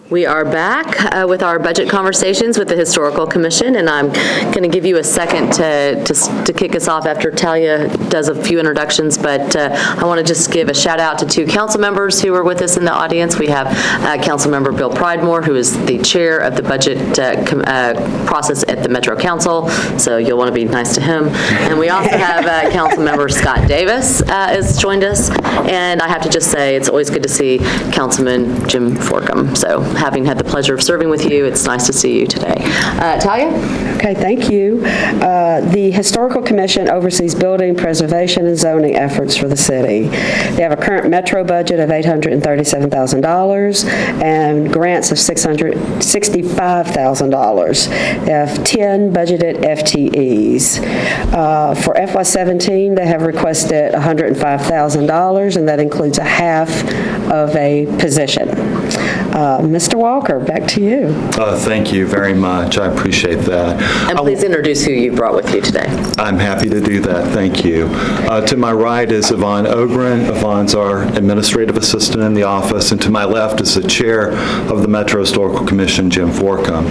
We are back with our budget conversations with the Historical Commission, and I'm going to give you a second to kick us off after Talia does a few introductions, but I want to just give a shout out to two council members who are with us in the audience. We have Council Member Bill Pridemore, who is the chair of the budget process at the Metro Council, so you'll want to be nice to him. And we also have Council Member Scott Davis has joined us, and I have to just say it's always good to see Councilman Jim Forcum. So having had the pleasure of serving with you, it's nice to see you today. Talia? Okay, thank you. The Historical Commission oversees building, preservation, and zoning efforts for the city. They have a current Metro budget of $837,000 and grants of $665,000. They have 10 budgeted FTEs. For FY17, they have requested $105,000, and that includes a half of a position. Mr. Walker, back to you. Thank you very much. I appreciate that. And please introduce who you brought with you today. I'm happy to do that. Thank you. To my right is Yvonne Ogren. Yvonne's our administrative assistant in the office, and to my left is the chair of the Metro Historical Commission, Jim Forcum.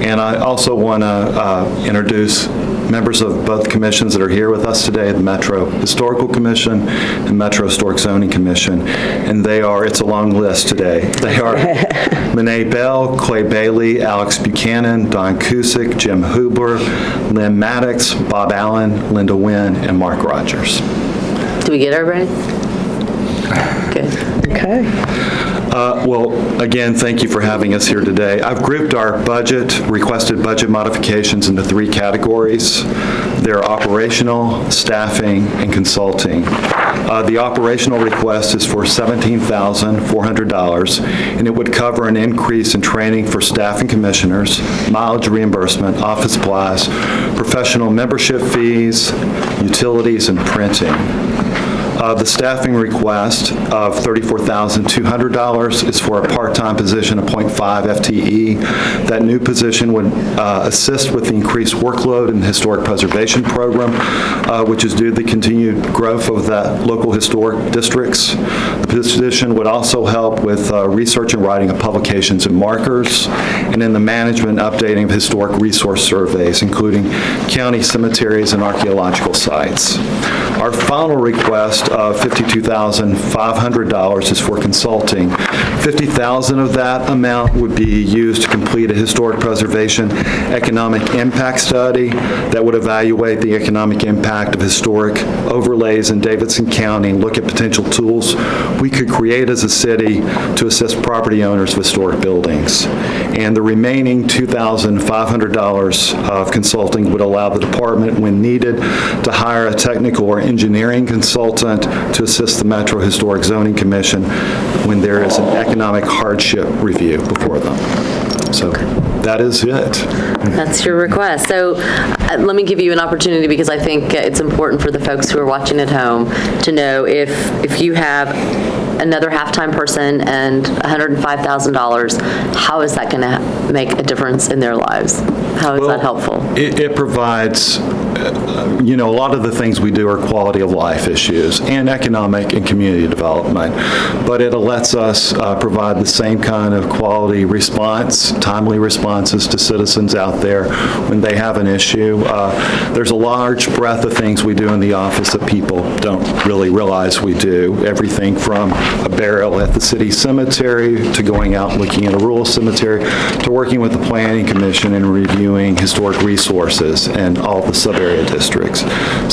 And I also want to introduce members of both commissions that are here with us today, the Metro Historical Commission and Metro Historic Zoning Commission, and they are, it's a long list today. They are Monet Bell, Clay Bailey, Alex Buchanan, Don Cusick, Jim Hubler, Lynn Maddox, Bob Allen, Linda Wynn, and Mark Rogers. Do we get everybody? Good. Okay. Well, again, thank you for having us here today. I've grouped our requested budget modifications into three categories. They're operational, staffing, and consulting. The operational request is for $17,400, and it would cover an increase in training for staff and commissioners, mileage reimbursement, office supplies, professional membership fees, utilities, and printing. The staffing request of $34,200 is for a part-time position of 0.5 FTE. That new position would assist with the increased workload in the historic preservation program, which is due to the continued growth of the local historic districts. The position would also help with research and writing of publications and markers, and in the management and updating of historic resource surveys, including county cemeteries and archaeological sites. Our final request of $52,500 is for consulting. $50,000 of that amount would be used to complete a historic preservation economic impact study that would evaluate the economic impact of historic overlays in Davidson County and look at potential tools we could create as a city to assist property owners of historic buildings. And the remaining $2,500 of consulting would allow the department, when needed, to hire a technical or engineering consultant to assist the Metro Historic Zoning Commission when there is an economic hardship review before them. So that is it. That's your request. So let me give you an opportunity, because I think it's important for the folks who are watching at home to know if you have another half-time person and $105,000, how is that going to make a difference in their lives? How is that helpful? It provides, a lot of the things we do are quality of life issues and economic and community development, but it lets us provide the same kind of quality response, timely responses to citizens out there when they have an issue. There's a large breadth of things we do in the office that people don't really realize we do. Everything from a burial at the city cemetery to going out and looking at a rural cemetery to working with the Planning Commission and reviewing historic resources and all the sub-area districts.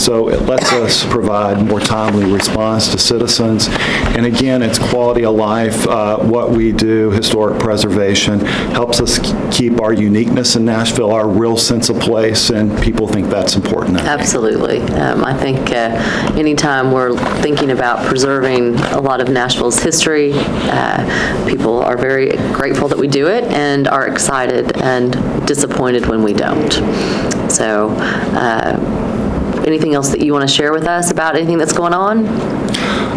So it lets us provide more timely response to citizens. And again, it's quality of life. What we do, historic preservation, helps us keep our uniqueness in Nashville, our real sense of place, and people think that's important. Absolutely. I think anytime we're thinking about preserving a lot of Nashville's history, people are very grateful that we do it and are excited and disappointed when we don't. So anything else that you want to share with us about anything that's going on?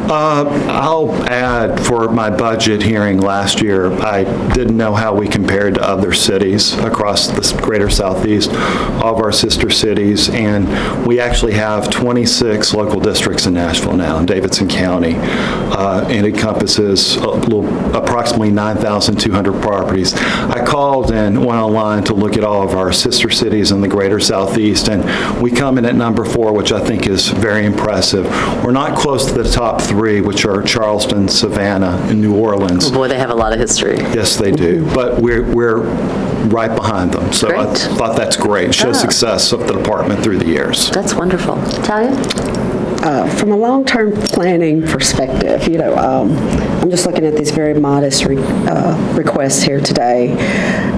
I'll add, for my budget hearing last year, I didn't know how we compared to other cities across the greater Southeast, all of our sister cities, and we actually have 26 local districts in Nashville now, in Davidson County, and it encompasses approximately 9,200 properties. I called and went online to look at all of our sister cities in the greater Southeast, and we come in at number 4, which I think is very impressive. We're not close to the top 3, which are Charleston, Savannah, and New Orleans. Boy, they have a lot of history. Yes, they do, but we're right behind them. So I Great. thought that's great. Shows success of the department through the years. That's wonderful. Talia? From a long-term planning perspective, I'm just looking at these very modest requests here today,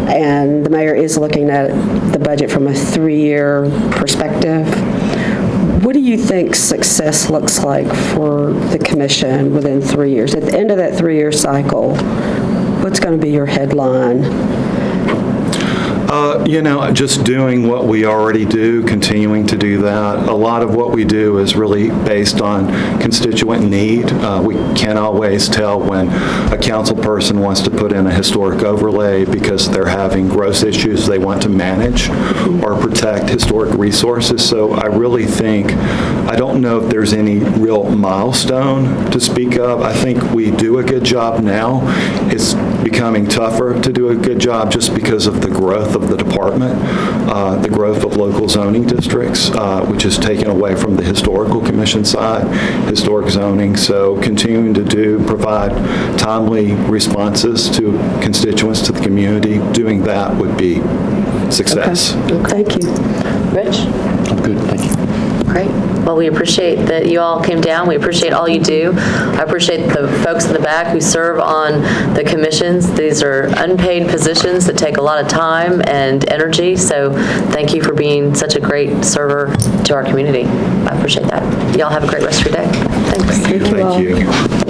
and the mayor is looking at the budget from a 3-year perspective. What do you think success looks like for the commission within 3 years? At the end of that 3-year cycle, what's going to be your headline? Just doing what we already do, continuing to do that. A lot of what we do is really based on constituent need. We can't always tell when a council person wants to put in a historic overlay because they're having gross issues they want to manage or protect historic resources. So I really think, I don't know if there's any real milestone to speak of. I think we do a good job now. It's becoming tougher to do a good job just because of the growth of the department, the growth of local zoning districts, which is taken away from the historical commission side, historic zoning. So continuing to provide timely responses to constituents, to the community, doing that would be success. Okay. Thank you. Rich? I'm good, thank you. Great. Well, we appreciate that you all came down. We appreciate all you do. I appreciate the folks in the back who serve on the commissions. These are unpaid positions that take a lot of time and energy, so thank you for being such a great server to our community. I appreciate that. Y'all have a great rest of your day. Thanks. Thank you all. Thank you.